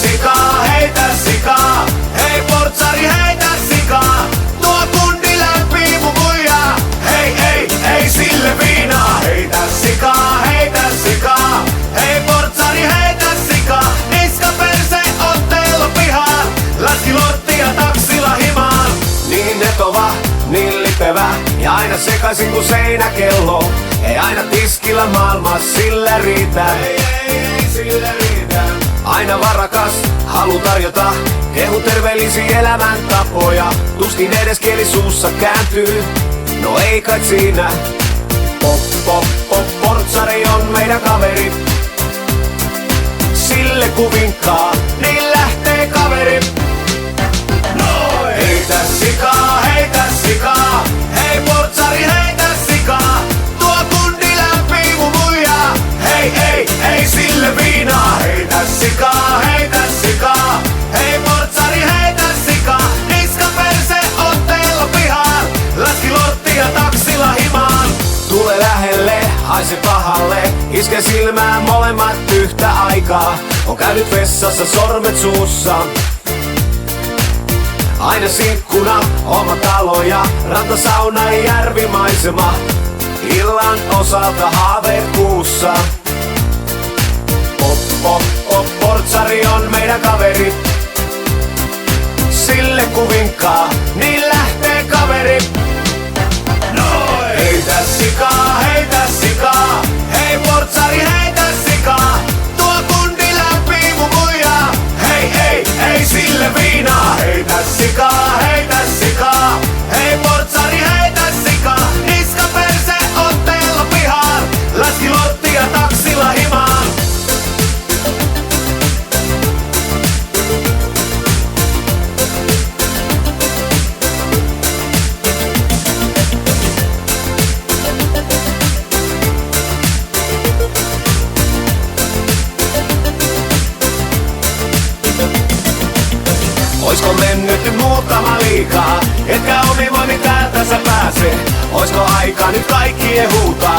sikaa, heitä sikaa. Hei portsari, heitä sikaa. Tuo kundi lämpii mun muijaa. Hei, ei sille viinaa. Heitä sikaa, heitä sikaa. Hei portsari, heitä sikaa. Niska perse otteella pihaan. Läski lorttia taksilla himaan. Niin etova, niin lipevä ja aina sekaisin kuin seinäkello. Ei aina tiskillä maailmaa sillä riitä. Ei sillä riitä. Aina varakas, halu tarjota kehu terveellisi elämäntapoja. Tuskin edes kieli suussa kääntyy, no ei kai siinä. Portsari on meidän kaveri. Sille kun vinkkaa, niin lähtee kaveri. Heitä sikaa, heitä sikaa. Hei portsari, heitä sikaa. Tuo kundi lämpii mun muijaa. Hei, ei sille viinaa. Heitä sikaa, heitä sikaa. Hei portsari, heitä sikaa. Niska perse otteella pihaan. Läski lorttia taksilla himaan. Tule lähelle, haise pahalle. Iske silmään molemmat yhtä aikaa. On käynyt vessassa sormet suussa. Aina sinkkuna, oma talo ja rantasauna ja järvimaisema. Illan osalta haaveet kuussa. Portsari on meidän kaveri. Sille kun vinkkaa, niin lähtee kaveri. Heitä sikaa, heitä sikaa. Hei portsari, heitä sikaa. Tuo kundi lämpii mun muijaa. Hei, ei sille viinaa. Heitä sikaa, heitä sikaa. Hei portsari, heitä sikaa. Niska perse otteella pihaan. Läski lorttia taksilla himaan. Oisko mennyt muutama liikaa, etkä omin voimin täältä sä pääse? Oisko aika nyt kaikkien huutaa?